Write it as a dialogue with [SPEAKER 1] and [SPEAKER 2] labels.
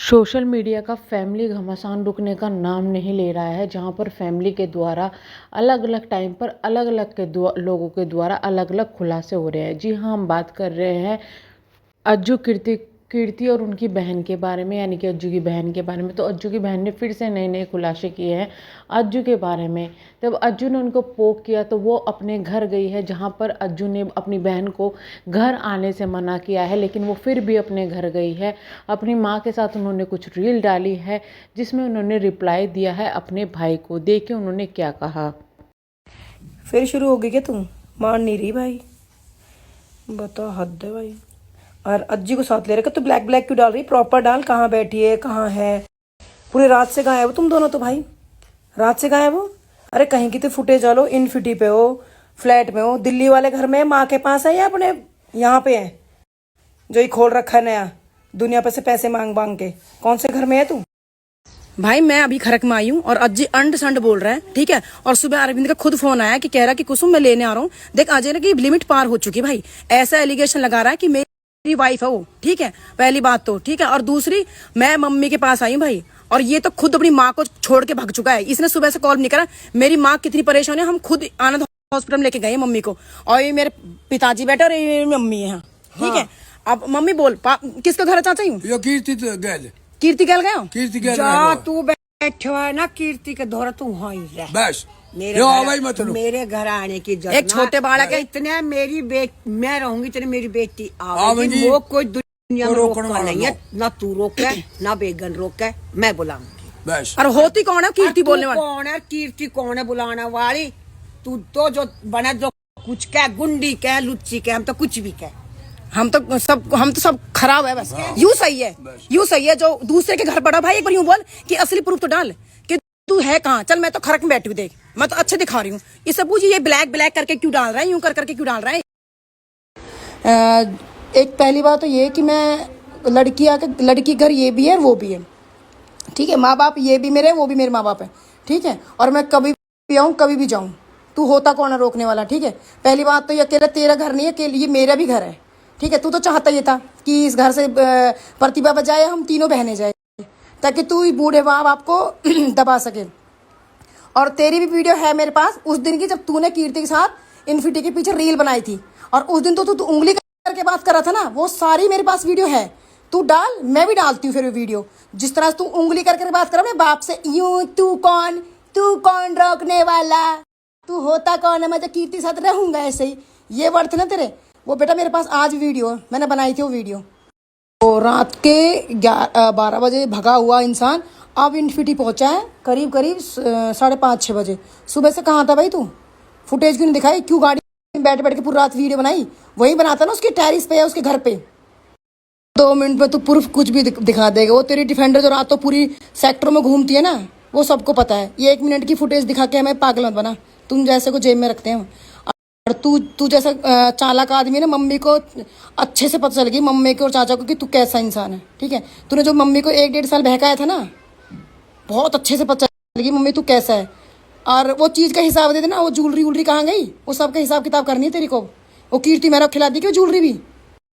[SPEAKER 1] Social media का family घमासान रुकने का नाम नहीं ले रहा है, जहाँ पर फैमिली के द्वारा अलग-अलग टाइम पर अलग-अलग लोगों के द्वारा अलग-अलग खुलासे हो रहे हैं। जी हाँ, हम बात कर रहे हैं अज्जू कीर्ति कीर्ति और उनकी बहन के बारे में, यानी कि अज्जू की बहन के बारे में। तो अज्जू की बहन ने फिर से नए-नए खुलासे किए हैं अज्जू के बारे में। जब अज्जू ने उनको पोक किया तो वो अपने घर गई है, जहाँ पर अज्जू ने अपनी बहन को घर आने से मना किया है, लेकिन वो फिर भी अपने घर गई है। अपनी माँ के साथ उन्होंने कुछ रील डाली है, जिसमें उन्होंने रिप्लाई दिया है अपने भाई को। देखिए उन्होंने क्या कहा।
[SPEAKER 2] फिर शुरू हो गई क्या तुम? मान नहीं रही भाई, बता हद है भाई। और अज्जी को साथ ले रखा तो ब्लैक ब्लैक क्यों डाल रही? प्रॉपर डाल, कहाँ बैठी है, कहाँ है। पूरी रात से गायब हो तुम दोनों तो भाई, रात से गायब हो। अरे कहीं की तो फुटेज डालो, इनफिटी पे हो, फ्लैट में हो, दिल्ली वाले घर में, माँ के पास है या अपने यहाँ पे है जो ही खोल रखा है नया, दुनिया पे से पैसे मांग मांग के? कौन से घर में है तू भाई? मैं अभी खरक में आई हूँ और अज्जी अंड संड बोल रहा है, ठीक है। और सुबह अरविंद का खुद फोन आया कि कह रहा कि कुसुम मैं लेने आ रहा हूँ। देख अजय ने की लिमिट पार हो चुकी भाई, ऐसा एलिगेशन लगा रहा है कि मेरी वाइफ है वो, ठीक है। पहली बात तो ठीक है, और दूसरी मैं मम्मी के पास आई हूँ भाई, और ये तो खुद अपनी माँ को छोड़ के भाग चुका है। इसने सुबह से कॉल नहीं करा। मेरी माँ कितनी परेशान है, हम खुद आनंद हॉस्पिटल में लेके गए मम्मी को, और ये मेरे पिताजी बैठे और ये मेरी मम्मी है, ठीक है। अब मम्मी बोल किसका घर है चाचा? यूँ कीर्ति गैल गए हो?
[SPEAKER 3] कीर्ति गैल
[SPEAKER 2] जा तू बैठो है ना, कीर्ति के दौरा तू वहीं रह
[SPEAKER 3] बस।
[SPEAKER 2] मेरे घर आने की जरूरत एक छोटे बालक है इतने, मेरी मैं रहूंगी तेरे, मेरी बेटी आवेगी, वो कोई दुनिया में रोकना नहीं है, ना तू रोके ना बेगन रोके, मैं बुलाऊंगी बस। और होती कौन है कीर्ति बोलने वाली? कौन है कीर्ति? कौन है बुलाने वाली? तू तो जो बने जो कुछ कह, गुंडी कह, लुच्ची कह, हम तो कुछ भी कह, हम तो सब खराब है बस। यूं सही है, यूं सही है। जो दूसरे के घर पड़ा भाई, एक बार यूं बोल कि असली प्रूफ तो डाल कि तू है कहाँ। चल मैं तो खरक में बैठी हूँ, देख मैं तो अच्छे दिखा रही हूँ। इससे पूछ ये ब्लैक ब्लैक करके क्यों डाल रहा है, यूं कर करके क्यों डाल रहा है? एक पहली बात तो ये कि मैं लड़की घर ये भी है वो भी है, ठीक है। माँ बाप ये भी मेरे, वो भी मेरे माँ बाप है, ठीक है। और मैं कभी भी आऊँ कभी भी जाऊँ, तू होता कौन है रोकने वाला, ठीक है। पहली बात तो ये अकेला तेरा घर नहीं है, अकेले ये मेरा भी घर है, ठीक है। तू तो चाहता ये था कि इस घर से प्रतिभा बजाए हम तीनों बहनें जाए, ताकि तू बूढ़े माँ बाप को दबा सके। और तेरी भी वीडियो है मेरे पास उस दिन की, जब तूने कीर्ति के साथ इनफिटी के पीछे रील बनाई थी, और उस दिन तो तू उंगली करके बात कर रहा था ना, वो सारी मेरे पास वीडियो है। तू डाल, मैं भी डालती हूँ फिर वीडियो। जिस तरह से तू उंगली करके बात कर रहा है बाप से, यूं तू कौन रोकने वाला, तू होता कौन है, मैं तो कीर्ति साथ रहूंगा ऐसे ही, ये वर्ड थे ना तेरे। वो बेटा मेरे पास आज वीडियो मैंने बनाई थी, वो वीडियो तो रात के 12 बजे भगा हुआ इंसान अब इनफिटी पहुंचा है करीब 5:30-6 बजे। सुबह से कहाँ था भाई तू? फुटेज क्यों नहीं दिखाई? क्यों गाड़ी में बैठ बैठ के पूरी रात वीडियो बनाई? वही बनाता ना उसके टेरिस पे या उसके घर पे। 2 मिनट में तू प्रूफ कुछ भी दिखा देगा। वो तेरी डिफेंडर जो रात तो पूरी सेक्टर में घूमती है ना, वो सबको पता है। ये 1 मिनट की फुटेज दिखा के हमें पागल मत बना, तुम जैसे को जेब में रखते हैं। और तू जैसा चालाक आदमी है ना, मम्मी को अच्छे से पता चल गई, मम्मी को और चाचा को, कि तू कैसा इंसान है, ठीक है। तूने जो मम्मी को 1-1.5 साल बहकाया था ना, बहुत अच्छे से पता चल गई मम्मी तू कैसा है। और वो चीज़ का हिसाब दे देना, वो ज्वेलरी कहाँ गई, वो सब का हिसाब किताब करनी है तेरी को। वो कीर्ति मेरा खिला दी कि ज्वेलरी भी